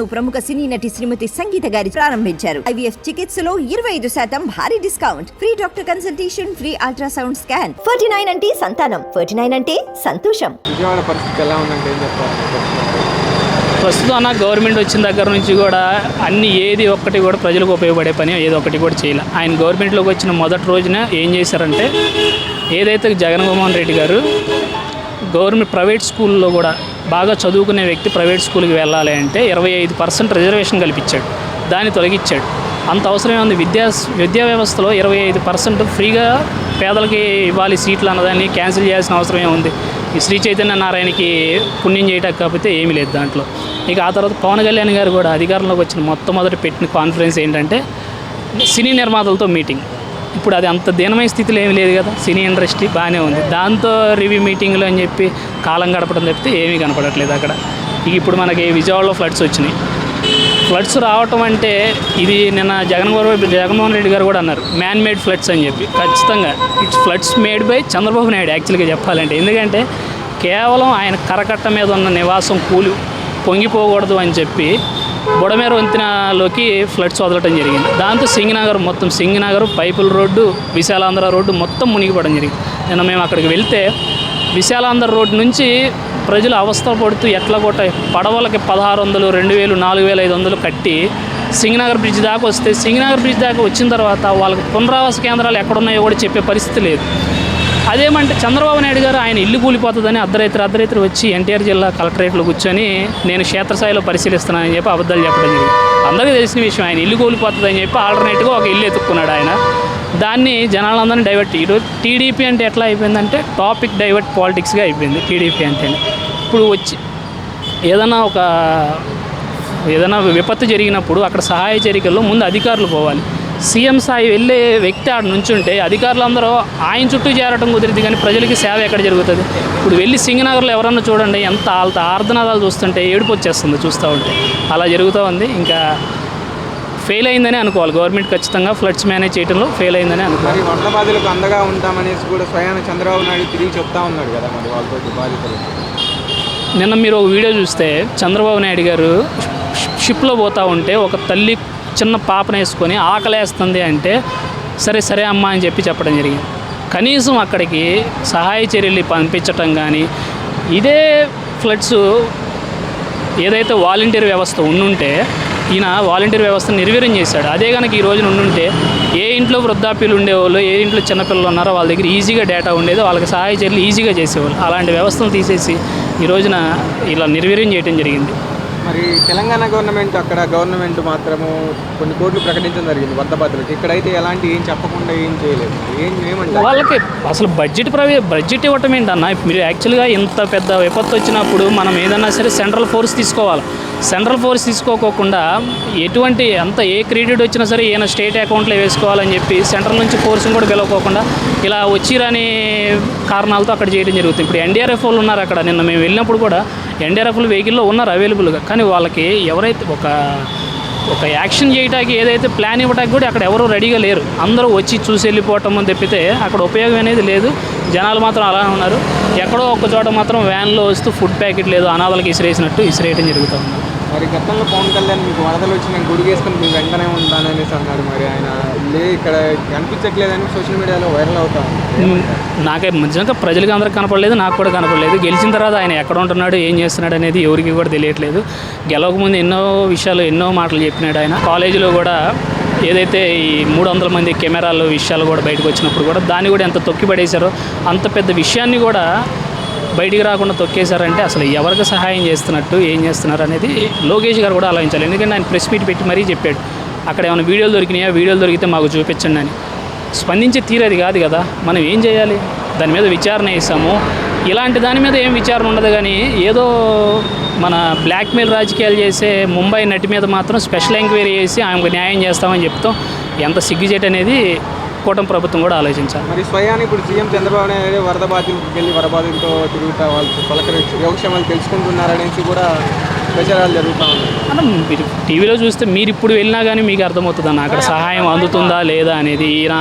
ప్రముఖ సినీ నటి శ్రీమతి సంగీత గారి ప్రారంభించారు. ఐవీఎఫ్ చికిత్సలో 25% భారీ discount, free doctor consultation, free ultrasound scan. 49 అంటే సంతానం, 49 అంటే సంతోషం. విజయవాడ పరిస్థితి ఎలా ఉందంటే ఏం చెప్తారు? ప్రస్తుతం గవర్నమెంట్ వచ్చిన దగ్గర నుంచి కూడా అన్ని ఏది ఒక్కటి కూడా ప్రజలకు ఉపయోగపడే పని ఏది ఒక్కటి కూడా చేయాలి. ఆయన గవర్నమెంట్లోకి వచ్చిన మొదటి రోజున ఏం చేశారంటే, ఏదైతే జగన్మోహన్ రెడ్డి గారు గవర్నమెంట్ ప్రైవేట్ స్కూల్లో కూడా బాగా చదువుకునే వ్యక్తి ప్రైవేట్ స్కూల్కి వెళ్ళాలి అంటే 25% రిజర్వేషన్ కల్పించాడు, దాన్ని తొలగించాడు. అంత అవసరమే ఉంది. విద్యా వ్యవస్థలో 25% ఫ్రీగా పేదలకి ఇవ్వాలి సీట్లు అన్నదాన్ని క్యాన్సిల్ చేయాల్సిన అవసరమే ఉంది. ఈ శ్రీ చైతన్య నారాయణకి పుణ్యం చేయటం కాకపోతే ఏమీ లేదు దాంట్లో. ఇక ఆ తర్వాత పవన్ కళ్యాణ్ గారు కూడా అధికారంలోకి వచ్చిన మొట్టమొదటి పెట్టిన కాన్ఫరెన్స్ ఏంటంటే సినీ నిర్మాతలతో మీటింగ్. ఇప్పుడు అది అంత దీనమైన స్థితిలో ఏమీ లేదు కదా, సినీ ఇండస్ట్రీ బాగానే ఉంది. దాంతో రివ్యూ మీటింగ్లు అని చెప్పి కాలం గడపడం తప్పితే ఏమీ కనపడట్లేదు అక్కడ. ఇప్పుడు మనకి విజయవాడలో ఫ్లడ్స్ వచ్చినాయి. ఫ్లడ్స్ రావటం అంటే ఇది నిన్న జగన్మోహన్ రెడ్డి గారు కూడా అన్నారు, మ్యాన్ మేడ్ ఫ్లడ్స్ అని చెప్పి. ఖచ్చితంగా it's floods made by Chandrababu Naidu యాక్చువల్గా చెప్పాలంటే. ఎందుకంటే కేవలం ఆయన కరకట్ట మీద ఉన్న నివాసం పొంగిపోకూడదు అని చెప్పి బుడమేర వంతెనలోకి ఫ్లడ్స్ వదలటం జరిగింది. దాంతో సింగనగర్ పైపుల రోడ్డు, విశాలాంధ్ర రోడ్డు మొత్తం మునిగిపోవడం జరిగింది. నిన్న మేము అక్కడికి వెళ్తే విశాలాంధ్ర రోడ్డు నుంచి ప్రజలు అవస్థలు పడుతూ ఎట్లా కొట్ట పడవలకి 1600, 2000, 4500 కట్టి సింగనగర్ బ్రిడ్జ్ దాకా వస్తే, సింగనగర్ బ్రిడ్జ్ దాకా వచ్చిన తర్వాత వాళ్ళకి పునరావాస కేంద్రాలు ఎక్కడున్నాయో కూడా చెప్పే పరిస్థితి లేదు. అదేమంటే చంద్రబాబు నాయుడు గారు ఆయన ఇల్లు కూలిపోతుందని అర్ధరాత్రి వచ్చి ఎన్టీఆర్ జిల్లా కలెక్టరేట్లో కూర్చొని నేను క్షేత్రస్థాయిలో పరిశీలిస్తున్నానని చెప్పి అబద్ధాలు చెప్పడం జరిగింది. అందరికీ తెలిసిన విషయం, ఆయన ఇల్లు కూలిపోతుందని చెప్పి ఆల్టర్నేట్గా ఒక ఇల్లు ఎత్తుక్కున్నాడు ఆయన. దాన్ని జనాలందరినీ డైవర్ట్. ఈరోజు టీడీపీ అంటే ఎట్లా అయిపోయిందంటే టాపిక్ డైవర్ట్ పాలిటిక్స్గా అయిపోయింది టీడీపీ అంటే. ఇప్పుడు వచ్చి ఏదైనా విపత్తు జరిగినప్పుడు అక్కడ సహాయ చర్యల్లో ముందు అధికారులు పోవాలి. సీఎం స్థాయి వెళ్ళే వ్యక్తి ఆడ నుంచుంటే అధికారులందరూ ఆయన చుట్టూ చేరటం కుదిరింది, కానీ ప్రజలకి సేవ ఎక్కడ జరుగుతుంది? ఇప్పుడు వెళ్ళి సింగనగర్లో ఎవరన్నా చూడండి, ఎంత ఆర్ధనాదాలు చూస్తుంటే ఏడుపు వచ్చేస్తుంది చూస్తూ ఉంటే. అలా జరుగుతూ ఉంది. ఇంకా ఫెయిల్ అయిందని అనుకోవాలి గవర్నమెంట్. ఖచ్చితంగా ఫ్లడ్స్ మేనేజ్ చేయడంలో ఫెయిల్ అయిందని అనుకోవాలి. వరద బాధితులకు అండగా ఉంటామనేసి కూడా స్వయాన చంద్రబాబు నాయుడు తిరిగి చెప్తా ఉన్నాడు కదా మరి వాళ్ళతో బాధితులు. నిన్న మీరు ఒక వీడియో చూస్తే చంద్రబాబు నాయుడు గారు షిప్లో పోతూ ఉంటే ఒక తల్లి చిన్న పాపను వేసుకొని ఆకలేస్తుంది అంటే సరే అమ్మా అని చెప్పడం జరిగింది. కనీసం అక్కడికి సహాయ చర్యలు పంపించటం కానీ, ఇదే ఫ్లడ్స్ ఏదైతే వాలంటీర్ వ్యవస్థ ఉండుంటే ఈయన వాలంటీర్ వ్యవస్థను నిర్వీర్యం చేశాడు. అదే కనుక ఈ రోజున ఉండుంటే ఏ ఇంట్లో వృద్ధాప్యులు ఉండేవాళ్ళు, ఏ ఇంట్లో చిన్నపిల్లలు ఉన్నారో వాళ్ళ దగ్గర ఈజీగా డేటా ఉండేది, వాళ్ళకి సహాయ చర్యలు ఈజీగా చేసేవాళ్ళు. అలాంటి వ్యవస్థను తీసేసి ఈ రోజున ఇలా నిర్వీర్యం చేయడం జరిగింది. మరి తెలంగాణ గవర్నమెంట్ మాత్రము కొన్ని కోట్లు ప్రకటించడం జరిగింది వరద బాధితులకు. ఇక్కడైతే ఏం చెప్పకుండా ఏం చేయలేదు. ఏమంటారు వాళ్ళకి? అసలు బడ్జెట్ ఇవ్వటం ఏంటన్నా? మీరు యాక్చువల్గా ఇంత పెద్ద విపత్తు వచ్చినప్పుడు మనం ఏదన్నా సరే సెంట్రల్ ఫోర్స్ తీసుకోవాలి. సెంట్రల్ ఫోర్స్ తీసుకోకుండా ఏ క్రెడిట్ వచ్చినా సరే ఈయన స్టేట్ అకౌంట్లో వేసుకోవాలని చెప్పి సెంట్రల్ నుంచి ఫోర్స్ని కూడా పిలవకోకుండా ఇలా వచ్చిరాని కారణాలతో అక్కడ చేయడం జరుగుతుంది. ఇప్పుడు ఎన్డీఆర్ఎఫ్ వాళ్ళు ఉన్నారు అక్కడ. నిన్న మేము వెళ్ళినప్పుడు కూడా ఎన్డీఆర్ఎఫ్లు వెహికల్లో ఉన్నారు అవైలబుల్గా. కానీ వాళ్ళకి ఎవరైతే ఒక యాక్షన్ చేయడానికి ఏదైతే ప్లాన్ ఇవ్వడానికి కూడా అక్కడ ఎవరు రెడీగా లేరు. అందరూ వచ్చి చూసి వెళ్ళిపోవటం తప్పితే అక్కడ ఉపయోగం అనేది లేదు. జనాలు మాత్రం అలానే ఉన్నారు. ఎక్కడో ఒక చోట మాత్రం వ్యాన్లో వస్తూ ఫుడ్ ప్యాకెట్ లేదు అనాథాలకు ఇసిరేయటం జరుగుతూ ఉంది. మరి గతంలో పవన్ కళ్యాణ్ మీకు వరదలు వచ్చి నేను గుడి వేసుకొని మీకు వెంటనే ఉంటాననేసి అన్నాడు. మరి ఆయన ఇక్కడ కనిపించట్లేదని సోషల్ మీడియాలో వైరల్ అవుతా ఉంది. నాకే నిజంగా ప్రజలకు అందరికి కనపడలేదు, నాకు కూడా కనపడలేదు. గెలిచిన తర్వాత ఆయన ఎక్కడ ఉంటున్నాడు, ఏం చేస్తున్నాడు అనేది ఎవరికి కూడా తెలియట్లేదు. గెలవకముందు ఎన్నో మాటలు చెప్పినాడు ఆయన. కాలేజీలో కూడా ఏదైతే ఈ 300 మంది కెమెరాలు విషయాలు కూడా బయటకు వచ్చినప్పుడు కూడా దాన్ని కూడా ఎంత తొక్కిపడేశారో, అంత పెద్ద విషయాన్ని కూడా బయటికి రాకుండా తొక్కేశారంటే అసలు ఎవరికి సహాయం చేస్తున్నట్టు, ఏం చేస్తున్నారు అనేది లోకేష్ గారు కూడా ఆలోచించాలి. ఎందుకంటే ఆయన ప్రెస్ మీట్ పెట్టి మరీ చెప్పాడు, అక్కడ ఏమైనా వీడియోలు దొరికితే మాకు చూపించండి అని. స్పందించే తీరేది కాదు కదా. మనం ఏం చేయాలి? దాని మీద విచారణ చేసాము. ఇలాంటి దాని మీద ఏం విచారణ ఉండదు. కానీ ఏదో మన బ్లాక్మెయిల్ రాజకీయాలు చేసే ముంబై నటి మీద మాత్రం స్పెషల్ ఎంక్వైరీ చేసి ఆమెకు న్యాయం చేస్తామని చెప్తాం. ఎంత సిగ్గుచేటు అనేది కూటమి ప్రభుత్వం కూడా ఆలోచించాలి. మరి స్వయాన్ని ఇప్పుడు సీఎం చంద్రబాబు నాయుడు వరద బాధితులకు వెళ్ళి వరద బాధితులతో తిరుగుతా వాళ్ళు పలకరించి యోగక్షేమాలు తెలుసుకుంటున్నారనేసి కూడా ప్రచారాలు జరుగుతూ ఉన్నాయి. మీరు టీవీలో చూస్తే మీరు ఇప్పుడు వెళ్ళినా కానీ మీకు అర్థమవుతుంది అన్న అక్కడ సహాయం అందుతుందా లేదా అనేది. ఈయన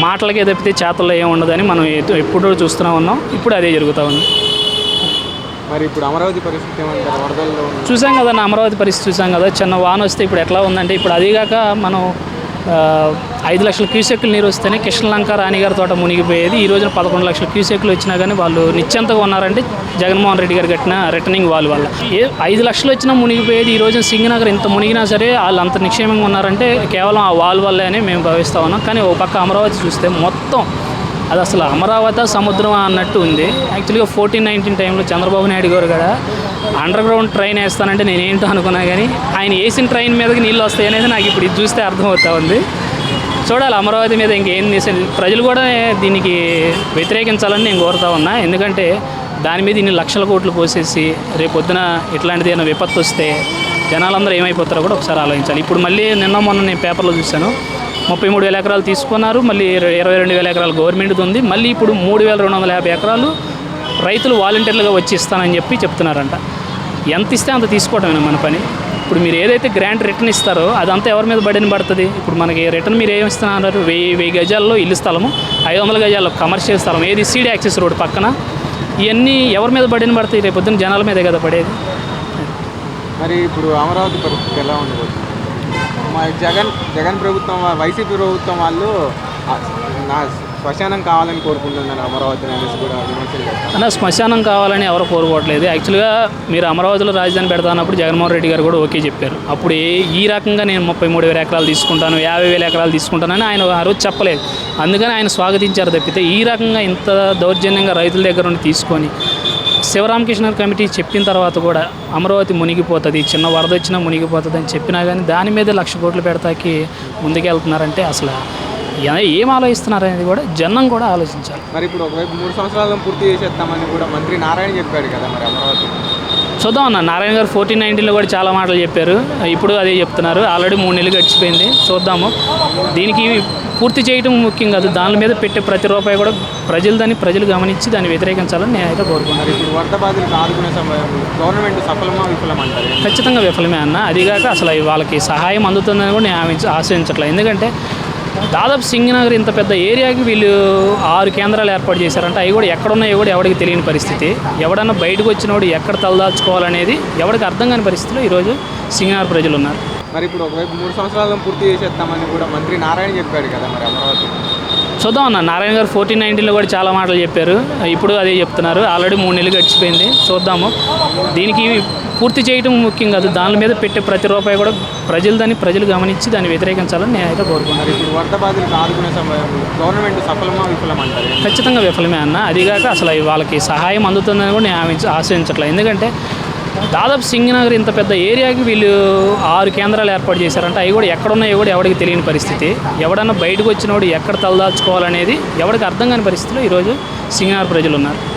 మాటలకే తప్పితే చేతల్లో ఏమి ఉండదని మనం ఎప్పుడూ చూస్తూనే ఉన్నాం. ఇప్పుడు అదే జరుగుతూ ఉంది. మరి ఇప్పుడు అమరావతి పరిస్థితి ఏమంటారు? వరదల్లో చూసాం కదా నా అమరావతి పరిస్థితి చూసాం కదా, చిన్న వాన వస్తే ఇప్పుడు ఎట్లా ఉందంటే, ఇప్పుడు అదిగాక మనం 5 లక్షల క్యూసెక్లు నీరు వస్తేనే కృష్ణలంక రాణిగారి తోట మునిగిపోయేది. ఈ రోజున 11 లక్షల క్యూసెక్లు వచ్చినా కానీ వాళ్ళు నిశ్చంతగా ఉన్నారంటే జగన్మోహన్ రెడ్డి గారు కట్టిన రిటర్నింగ్ వాల్ వల్ల. 5 లక్షలు వచ్చినా మునిగిపోయేది. ఈ రోజున సింగనగర్ ఇంత మునిగినా సరే వాళ్ళు అంత నిక్షేమంగా ఉన్నారంటే కేవలం ఆ వాల్ వల్లే అని మేము భావిస్తూ ఉన్నాం. కానీ ఒక పక్క అమరావతి చూస్తే మొత్తం అది అసలు అమరావతి సముద్రం అన్నట్టు ఉంది. యాక్చువల్గా 14-19 టైంలో చంద్రబాబు నాయుడు గారు కూడా అండర్ గ్రౌండ్ ట్రైన్ వేస్తానంటే నేను ఏంటో అనుకున్నా, కానీ ఆయన వేసిన ట్రైన్ మీదకి నీళ్ళు వస్తాయి అనేది నాకు ఇప్పుడు ఇది చూస్తే అర్థమవుతా ఉంది. చూడాలి అమరావతి మీద ఇంకేం చేసేది. ప్రజలు కూడా దీనికి వ్యతిరేకించాలని నేను కోరుతా ఉన్నా. ఎందుకంటే దాని మీద ఇన్ని లక్షల కోట్లు పోసేసి రేపొద్దున ఇట్లాంటిది ఏమైనా విపత్తు వస్తే జనాలందరూ ఏమైపోతారో కూడా ఒకసారి ఆలోచించాలి. ఇప్పుడు మళ్ళీ మొన్న నేను పేపర్లో చూశాను, 33,000 ఎకరాలు తీసుకున్నారు, మళ్ళీ 22,000 ఎకరాలు గవర్నమెంట్ది ఉంది, మళ్ళీ ఇప్పుడు 3,250 ఎకరాలు రైతులు వాలంటీర్లుగా వచ్చి ఇస్తానని చెప్పి చెప్తున్నారంట. ఎంత ఇస్తే అంత తీసుకోవడమేనా మన పని? ఇప్పుడు మీరు ఏదైతే గ్రాంట్ రిటర్న్ ఇస్తారో అదంతా ఎవరి మీద బడిన పడుతుంది? ఇప్పుడు మనకి రిటర్న్ మీరు ఏమి ఇస్తున్నారు? 1000 గజాల్లో ఇల్లు స్థలము, 500 గజాల్లో కమర్షియల్ స్థలం, ఏది సీడీ యాక్సెస్ రోడ్ పక్కన, ఇవన్నీ ఎవరి మీద బడిన పడతాయి? రేపు పొద్దున్న జనాల మీదే కదా పడేది. మరి ఇప్పుడు అమరావతి పరిస్థితి ఎలా ఉండబోతుంది? మా జగన్ ప్రభుత్వం, వైసీపీ ప్రభుత్వం వాళ్ళు నా శ్మశానం కావాలని కోరుకుంటున్నారు అమరావతి అనేసి కూడా విమర్శలు చేస్తారు. అన్న శ్మశానం కావాలని ఎవరు కోరుకోవట్లేదు. యాక్చువల్గా మీరు అమరావతిలో రాజధాని పెడతానప్పుడు జగన్మోహన్ రెడ్డి గారు కూడా ఓకే చెప్పారు. అప్పుడు ఈ రకంగా నేను 33,000 ఎకరాలు తీసుకుంటాను, 50,000 ఎకరాలు తీసుకుంటానని ఆయన ఆ రోజు చెప్పలేదు. అందుకని ఆయన స్వాగతించారు తప్పితే ఈ రకంగా ఇంత దౌర్జన్యంగా రైతుల దగ్గర నుండి తీసుకొని శివరామకృష్ణ కమిటీ చెప్పిన తర్వాత కూడా అమరావతి మునిగిపోతుంది, చిన్న వరద వచ్చినా మునిగిపోతుంది అని చెప్పినా కానీ దాని మీద 1,00,000 కోట్లు పెడతాకి ముందుకెళ్తున్నారంటే అసలు ఏం ఆలోచిస్తున్నారనేది కూడా జనం కూడా ఆలోచించాలి. మరి ఇప్పుడు ఒకవైపు 3 సంవత్సరాలను పూర్తి చేసేస్తామని కూడా మంత్రి నారాయణ చెప్పాడు కదా, మరి అమరావతి చూద్దాం అన్న. నారాయణ గారు 14-19లో కూడా చాలా మాటలు చెప్పారు, ఇప్పుడు అదే చెప్తున్నారు. ఆల్రెడీ 3 నెలలు గడిచిపోయింది, చూద్దాము. దీనికి పూర్తి చేయడం ముఖ్యం కాదు, దాని మీద పెట్టే ప్రతి రూపాయి కూడా ప్రజలు గమనించి దాన్ని వ్యతిరేకించాలని నేనైతే కోరుకుంటున్నాను. ఇప్పుడు వరద బాధితులకు ఆదుకునే సమయంలో గవర్నమెంట్ సఫలమా విఫలమంటారు? ఖచ్చితంగా విఫలమే అన్న. అదిగాక అసలు వాళ్ళకి సహాయం అందుతుందని కూడా నేను ఆశించట్లేదు. ఎందుకంటే దాదాపు సింగనగర్ ఇంత పెద్ద ఏరియాకి వీళ్ళు 6 కేంద్రాలు ఏర్పాటు చేశారంటే అవి కూడా ఎక్కడున్నాయో కూడా ఎవరికి తెలియని పరిస్థితి. ఎవడన్నా బయటకు వచ్చినోడు ఎక్కడ తలదాచుకోవాలనేది ఎవరికి అర్థం కాని పరిస్థితిలో ఈరోజు సింగనగర్ ప్రజలు ఉన్నారు. మరి ఇప్పుడు ఒకవైపు 3 సంవత్సరాలను పూర్తి చేసేస్తామని కూడా మంత్రి నారాయణ చెప్పాడు కదా, మరి అమరావతి చూద్దాం అన్న. నారాయణ గారు 14-19లో కూడా చాలా మాటలు చెప్పారు, ఇప్పుడు అదే చెప్తున్నారు. ఆల్రెడీ 3 నెలలు గడిచిపోయింది, చూద్దాము. దీనికి పూర్తి చేయడం ముఖ్యం కాదు, దాని మీద పెట్టే ప్రతి రూపాయి కూడా ప్రజలు గమనించి దాన్ని వ్యతిరేకించాలని నేనైతే కోరుకుంటున్నాను. ఇప్పుడు వరద బాధితులకు ఆదుకునే సమయంలో గవర్నమెంట్ సఫలమా విఫలమంటారు? ఖచ్చితంగా విఫలమే అన్న. అదిగాక అసలు వాళ్ళకి సహాయం అందుతుందని కూడా నేను ఆశించట్లేదు. ఎందుకంటే దాదాపు సింగనగర్ ఇంత పెద్ద ఏరియాకి వీళ్ళు 6 కేంద్రాలు ఏర్పాటు చేశారంటే అవి కూడా ఎక్కడున్నాయో కూడా ఎవరికి తెలియని పరిస్థితి. ఎవడన్నా బయటకు వచ్చినోడు ఎక్కడ తలదాచుకోవాలనేది ఎవరికి అర్థం కాని పరిస్థితిలో ఈరోజు సింగనగర్ ప్రజలు ఉన్నారు.